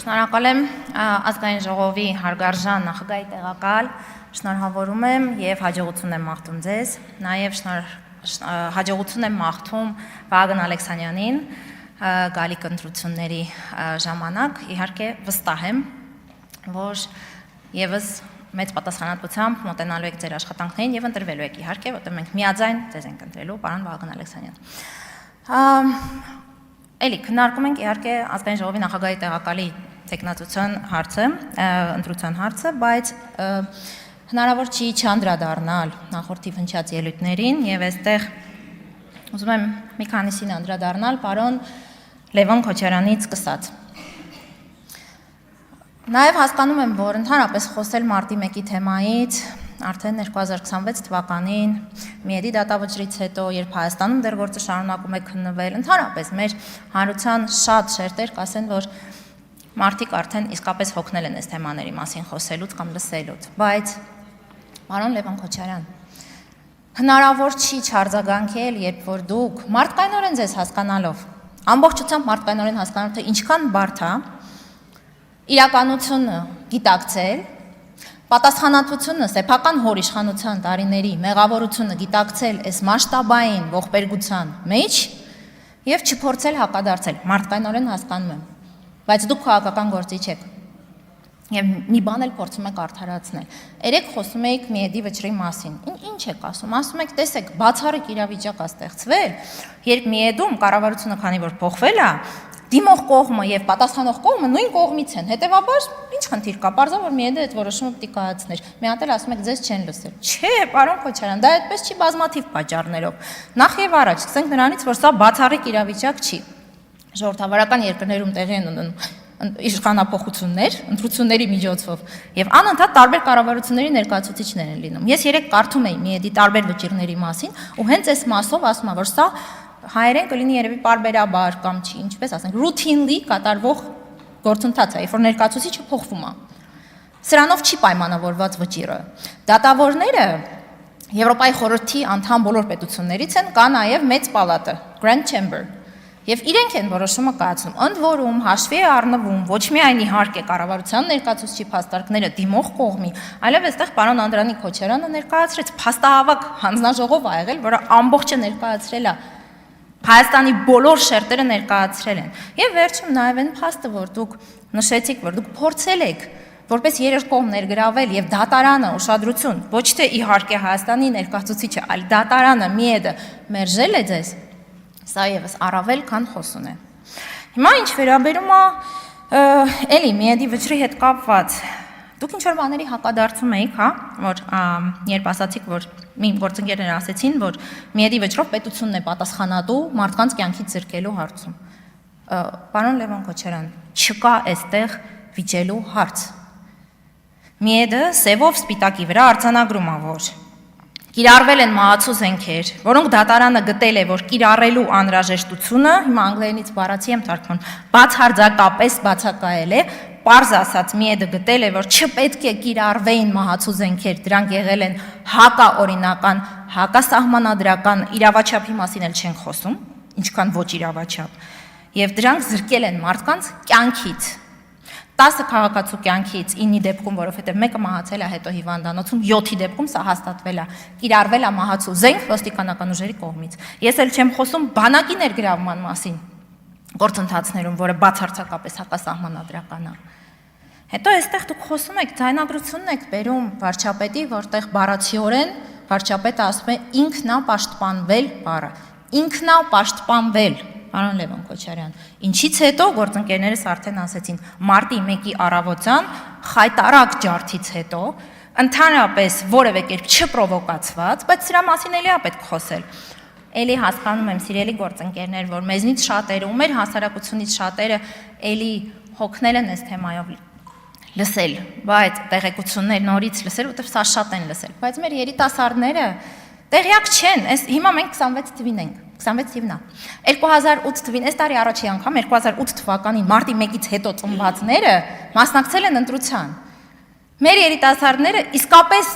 Շնորհակալ եմ ազգային ժողովի հարգարժան նախագահի տեղակալ, շնորհավորում եմ եւ հաջողություն եմ մաղթում ձեզ, նաեւ հաջողություն եմ մաղթում Վահագն Ալեքսանյանին գալիք ընտրությունների ժամանակ, իհարկե վստահ եմ, որ եւս մեծ պատասխանատվությամբ մոտենալու եք ձեր աշխատանքներին եւ ընտրվելու եք իհարկե, որտեղ մենք միաձայն ձեզ ենք ընտրելու, պարոն Վահագն Ալեքսանյան։ Էլի քննարկում ենք իհարկե ազգային ժողովի նախագահի տեղակալի տեխնացության հարցը, ընտրության հարցը, բայց հնարավոր չի չանդրադառնալ նախորդի հնչած ելույթներին եւ այստեղ ուզում եմ մի քանիսին անդրադառնալ պարոն Լևոն Քոչարյանի սկսած։ Նաեւ հասկանում եմ, որ ընդհանրապես խոսել մարտի 1-ի թեմայից արդեն 2026 թվականին Միեդի դատավճռից հետո, երբ Հայաստանում դեռ գործը շարունակում է քննվել, ընդհանրապես մեր հանրության շատ շերտեր կասեն, որ մարդիկ արդեն իսկապես հոգնել են այս թեմաների մասին խոսելուց կամ լսելուց, բայց պարոն Լևոն Քոչարյան, հնարավոր չի չարձագանքել, երբ որ դուք մարդկայնորեն ձեզ հասկանալով, ամբողջությամբ մարդկայնորեն հասկանալով, թե ինչքան բարդ է իրականությունը գիտակցել, պատասխանատվությունը, սեփական հոր իշխանության տարիների մեղավորությունը գիտակցել այս մասշտաբային ողբերգության մեջ եւ չփորձել հակադարձել, մարդկայնորեն հասկանում եմ, բայց դուք քաղաքական գործիչ եք եւ մի բան էլ փորձում եք արդարացնել։ Երեք խոսում էիք Միեդի վճռի մասին։ Ինչ եք ասում։ Ասում եք, տեսեք, բացառիկ իրավիճակ է ստեղծվել, երբ Միեդում կառավարությունը քանի որ փոխվել է, դիմող կողմը եւ պատասխանող կողմը նույն կողմից են։ Հետեւաբար, ինչ խնդիր կա, բարձր որ Միեդը այդ որոշումը պետք է կայացներ։ Մի հատ էլ ասում եք, ձեզ չեն լսել։ Չէ, պարոն Քոչարյան, դա այդպես չի բազմաթիվ պատճառներով։ Նախ եւ առաջ, սկսենք նրանից, որ սա բացառիկ իրավիճակ չի։ Ժողովրդավարական երկրներում տեղի են ունենում իշխանապողություններ, ընտրությունների միջոցով եւ անընդհատ տարբեր կառավարությունների ներկայացուցիչներ են լինում։ Ես երեք կարդում էի Միեդի տարբեր վճիռների մասին ու հենց այս մասով ասում եմ, որ սա հայերեն կլինի երևի պարբերաբար կամ չի, ինչպես ասենք, routinely կատարվող գործընթաց է, երբ որ ներկայացուցիչը փոխվում է։ Սրանով չի պայմանավորված վճիռը։ Դատավորները Եվրոպայի խորհրդի անդամ բոլոր պետություններից են, կա նաև մեծ պալատը, Grand Chamber, եւ իրենք են որոշումը կայացնում։ Ընդ որում հաշվի է առնվում ոչ միայն իհարկե կառավարության ներկայացուցիչ փաստարկները դիմող կողմի, այլև այստեղ պարոն Անդրանիկ Քոչարյանը ներկայացրեց փաստահավաք հանձնաժողով ա եղել, որը ամբողջը ներկայացրել է Հայաստանի բոլոր շերտերը ներկայացրել են։ Եվ վերջում նաև այն փաստը, որ դուք նշեցիք, որ դուք փորձել եք որպես երկկողմ ներգրավել եւ դատարանը ուշադրություն, ոչ թե իհարկե Հայաստանի ներկայացուցիչը, այլ դատարանը Միեդը մերժել է ձեզ, սա եւս առավել քան խոսուն է։ Հիմա ինչ վերաբերում է էլի Միեդի վճռի հետ կապված, դուք ինչ որ բաների հակադարձում էիք, հա, որ երբ ասացիք, որ մի գործընկերներ ասեցին, որ Միեդի վճռով պետությունն է պատասխանատու մարդկանց կյանքից զրկելու հարցում։ Պարոն Լևոն Քոչարյան, չկա այստեղ վիճելու հարց։ Միեդը սևով սպիտակի վրա արձանագրում է, որ կիրառվել են մահացու զենքեր, որոնք դատարանը գտել է, որ կիրառելու անհրաժեշտությունը, հիմա անգլերենից բառացի եմ թարգմանում, բացարձակապես բացակայել է, պարզ ասած Միեդը գտել է, որ չպետք է կիրառվեին մահացու զենքեր, դրանք եղել են հակաօրինական, հակասահմանադրական, իրավաչափի մասին էլ չեն խոսում, ինչքան ոչ իրավաչափ, եւ դրանք զրկել են մարդկանց կյանքից, 10 քաղաքացու կյանքից 9-ի դեպքում, որովհետև մեկը մահացել է հետո հիվանդանոցում, 7-ի դեպքում սա հաստատվել է, կիրառվել է մահացու զենք ոստիկանական ուժերի կողմից։ Ես էլ չեմ խոսում բանակի ներգրավման մասին գործընթացներում, որը բացարձակապես հակասահմանադրական է։ Հետո այստեղ դուք խոսում եք, ձայնագրությունն եք բերում վարչապետի, որտեղ բառացիորեն վարչապետը ասում է ինքնապաշտպանվել բառը, ինքնապաշտպանվել, պարոն Լևոն Քոչարյան, ինչից հետո գործընկերներս արդեն ասեցին, մարտի 1-ի առավոտյան խայտարակ ջարդից հետո, ընդհանրապես որևէ կերպ չպրովոկացված, բայց սրա մասին էլի է պետք խոսել։ Էլի հասկանում եմ, սիրելի գործընկերներ, որ մեզնից շատերը, ու մեր հասարակությունից շատերը էլի հոգնել են այս թեմայով լսել, բայց տեղեկություններ նորից լսել, որտեղ սա շատ են լսել, բայց մեր երիտասարդները տեղյակ չեն, հիմա մենք 26 թվին ենք, 26 թիվն է, 2008 թվին, այս տարի առաջի անգամ 2008 թվականին մարտի 1-ից հետո ծնվածները մասնակցել են ընտրության, մեր երիտասարդները իսկապես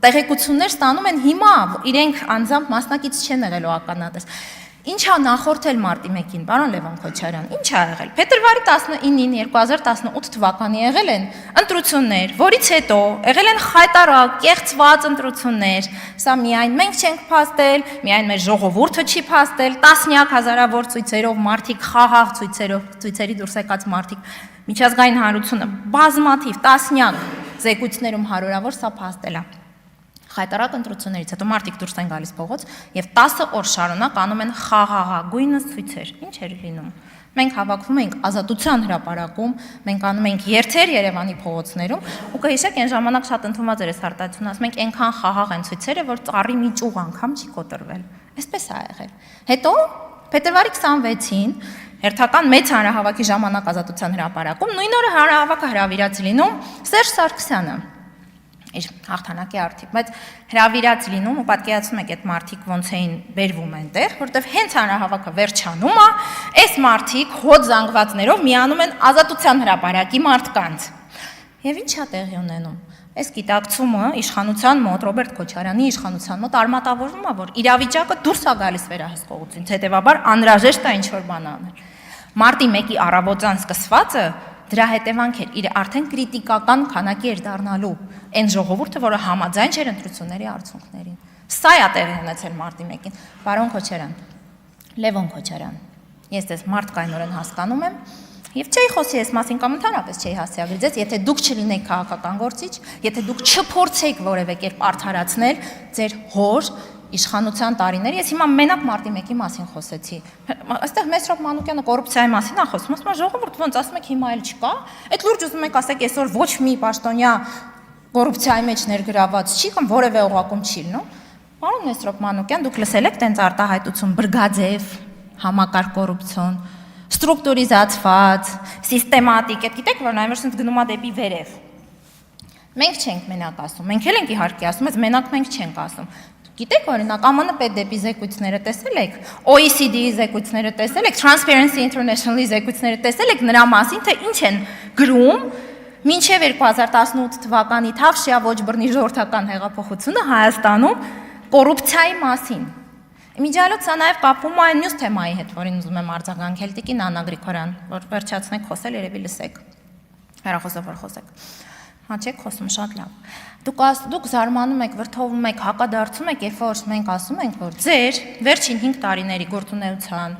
տեղեկություններ ստանում են հիմա, իրենք անձամբ մասնակից չեն եղել ականատես, Ինչա նախորդել մարտի 1-ին, պարոն Լևոն Քոչարյան, ինչ ա եղել։ Փետրվարի 19-ին 2018 թվականի եղել են ընտրություններ, որից հետո եղել են խայտարակ, կեղծված ընտրություններ։ Սա միայն մենք չենք փաստել, միայն մեր ժողովուրդը չի փաստել, տասնյակ հազարավոր ցույցերով մարդիկ, խաղաղ ցույցերի դուրս եկած մարդիկ, միջազգային հանրությունը բազմաթիվ տասնյակ զեկույցներում հարյուրավոր սա փաստել է։ Խայտարակ ընտրություններից հետո մարդիկ դուրս են գալիս փողոց եւ 10 օր շարունակ անում են խաղաղագույնս ցույցեր։ Ինչ էր լինում։ Մենք հավաքվում ենք Ազատության հրապարակում, մենք անում ենք երթեր Երևանի փողոցներում, ու կհիշեք այն ժամանակ շատ ընդունված էր այս արտահայտությունը, ասում ենք այնքան խաղաղ են ցույցերը, որ ծառի մի ճյուղ անգամ չի կոտրվել։ Այսպես է եղել։ Հետո փետրվարի 26-ին հերթական մեծ հանրահավաքի ժամանակ Ազատության հրապարակում նույն օրը հանրահավաքը հրավիրած լինում Սերժ Սարգսյանը իր հաղթանակի արդիվ, բայց հրավիրած լինում ու պատկերացնում եք այդ մարդիկ ոնց էին բերվում այնտեղ, որտեղ հենց հանրահավաքը վերջանում է, այս մարդիկ հոտ զանգվածներով միանում են Ազատության հրապարակի մարդկանց։ Եվ ի՞նչ է տեղի ունենում։ Այս գիտակցումը իշխանության մոտ, Ռոբերտ Քոչարյանի իշխանության մոտ արմատավորվում է, որ իրավիճակը դուրս է գալիս վերահսկողությունից, հետևաբար անհրաժեշտ է ինչ-որ բան անել։ Մարտի 1-ի առավոտյան սկսվածը դրա հետևանք էր, իր արդեն կրիտիկական քանակի էր դառնալու այն ժողովուրդը, որը համաձայն չէր ընտրությունների արդյունքներին։ Սա է տեղի ունեցել մարտի 1-ին։ Պարոն Քոչարյան, Լևոն Քոչարյան, ես ձեզ մարդկայնորեն հասկանում եմ եւ չէի խոսի այս մասին կամ ընդհանրապես չէի հասցեագրի ձեզ, եթե դուք չլինեիք քաղաքական գործիչ, եթե դուք չփորձեիք որևէ կերպ արդարացնել ձեր հոր իշխանության տարիների, ես հիմա մենակ մարտի 1-ի մասին խոսեցի։ Այստեղ Մեսրոպ Մանուկյանը կոռուպցիայի մասին է խոսում, ասում է ժողովուրդ ոնց ասում եք հիմա էլ չկա, այդ լուրջ ուզում եք ասեք այսօր ոչ մի պաշտոնյա կոռուպցիայի մեջ ներգրաված չի կամ որևէ օղակում չի լինում։ Պարոն Մեսրոպ Մանուկյան, դուք լսել եք տենց արտահայտություն բրգաձև, համակարգ կոռուպցիոն, ստրուկտուրիզացված, սիստեմատիկ, այդ գիտեք, որ նայվերսնց գնում է դեպի վերև։ Մենք չենք մենակ ասում, մենք էլ ենք իհարկե ասում, բայց մենակ մենք չենք ասում։ Գիտեք, օրինակ, ԱՄՆ պետդեպի զեկույցները տեսել եք, OECD-ի զեկույցները տեսել եք, Transparency International-ի զեկույցները տեսել եք նրա մասին, թե ինչ են գրում մինչև 2018 թվականի Թավշյա ոչ բռնի ժողովրդական հեղափոխությունը Հայաստանում կոռուպցիայի մասին։ Իմիջիալոց սա նաև կապվում է այն մյուս թեմայի հետ, որին ուզում եմ արձագանքել տիկին Աննա Գրիգորյան, որ վերջացնեք խոսել, երևի լսեք։ Հեռախոսով որ խոսեք։ Հա չեք խոսում, շատ լավ։ Դուք զարմանում եք, վրդովում եք, հակադարձում եք, երբ որ մենք ասում ենք, որ ձեր վերջին 5 տարիների գործունեության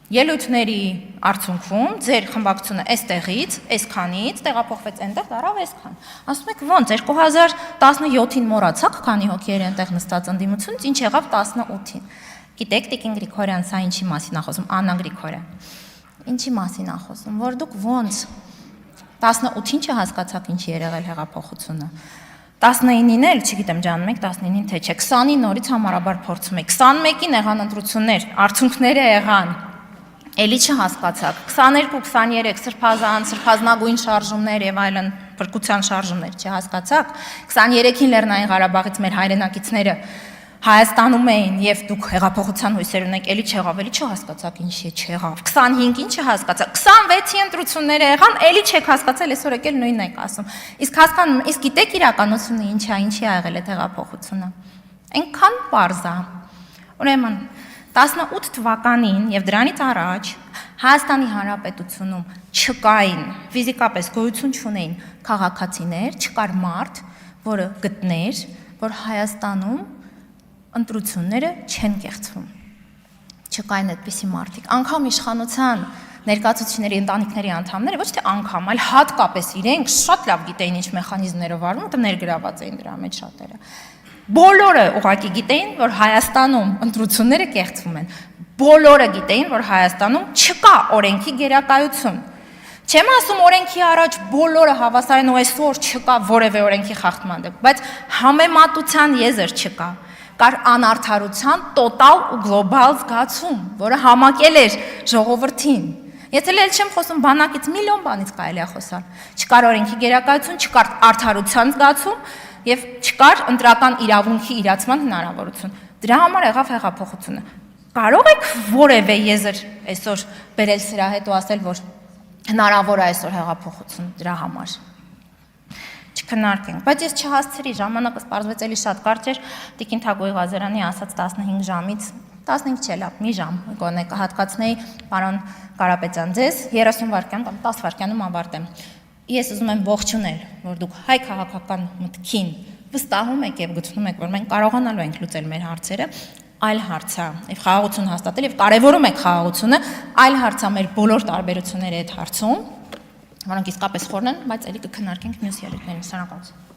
ելույթների արդյունքում ձեր խմբակցությունը այստեղից, այսքանից տեղափոխվեց այնտեղ, դարավ այսքան։ Ասում եք ոնց 2017-ին մոռացաք, քանի հոգի էր այնտեղ նստած ընդդիմությունից, ինչ եղավ 18-ին։ Գիտեք, տիկին Գրիգորյան, սա ինչի մասին է խոսում, Աննա Գրիգորյան։ Ինչի մասին է խոսում, որ դուք ոնց 18-ին չհասկացաք ինչի էր եղել հեղափոխությունը։ 19-ին էլ, չգիտեմ, ջանում եք 19-ին թե չէ, 20-ի նորից համարաբար փորձում եք, 21-ին եղան ընտրություններ, արդյունքները եղան, էլի չհասկացաք, 22-23 սրբազան, սրբազնագույն շարժումներ եւ այլն, փրկության շարժումներ չհասկացաք, 23-ին Լեռնային Ղարաբաղից մեր հայրենակիցները Հայաստանում էին եւ դուք հեղափոխության հույսեր ունեք, էլի չեղավ, էլի չհասկացաք ինչի չեղավ, 25-ին չհասկացաք, 26-ի ընտրությունները եղան, էլի չեք հասկացել, այսօր եկել նույնն եք ասում։ Իսկ հասկանում, իսկ գիտեք իրականությունը ինչի ա եղել այդ հեղափոխությունը։ Այնքան պարզ է։ Ուրեմն 18 թվականին եւ դրանից առաջ Հայաստանի Հանրապետությունում չկային, ֆիզիկապես գոյություն չունեին քաղաքացիներ, չկար մարդ, որը գտներ, որ Հայաստանում ընտրությունները չեն կեղծվում։ Չկային այդպիսի մարդիկ։ Անգամ իշխանության ներկայացուցիչների ընտանիքների անդամները ոչ թե անգամ, այլ հատկապես իրենք շատ լավ գիտեին ինչ մեխանիզմներով արվում, որտեղ ներգրաված էին դրա մեջ շատերը։ Բոլորը ուղղակի գիտեին, որ Հայաստանում ընտրությունները կեղծվում են։ Բոլորը գիտեին, որ Հայաստանում չկա օրենքի գերակայություն։ Չեմ ասում օրենքի առաջ բոլորը հավասար են ու այսօր չկա որևէ օրենքի խախտման դեպք, բայց համեմատության եզր չկա։ Կար անարդարության տոտալ ու գլոբալ զգացում, որը համակել էր ժողովրդին։ Եթե էլ չեմ խոսում բանակից, միլիոն բանից կարելի է խոսալ։ Չկար օրենքի գերակայություն, չկար արդարության զգացում եւ չկար ընտրական իրավունքի իրացման հնարավորություն։ Դրա համար եղավ հեղափոխությունը։ Կարող եք որևէ եզր այսօր բերել սրա հետ ու ասել, որ հնարավոր է այսօր հեղափոխություն դրա համար։ չքննարկենք, բայց ես չհասցրի, ժամանակը սպառվեց էլի շատ կարճ էր, Տիկին Թագոյի Ղազարյանի ասած 15 ժամից 15 չէ, լավ, մի ժամ գոնե կհատկացնեի պարոն Կարապետյան ձեզ 30 վայրկյան կամ 10 վայրկյանում ավարտեմ։ Ես ուզում եմ ողջունել, որ դուք հայ քաղաքական մտքին վստահում եք եւ գտնում եք, որ մենք կարողանալու ենք լուծել մեր հարցերը, այլ հարց է, եւ խաղաղություն հաստատել եւ կարեւորում եք խաղաղությունը, այլ հարց է մեր բոլոր տարբերությունների այդ հարցում, որոնք իսկապես խորն են, բայց ելի կքննարկենք մյուս ելույթներին։ Շնորհակալություն։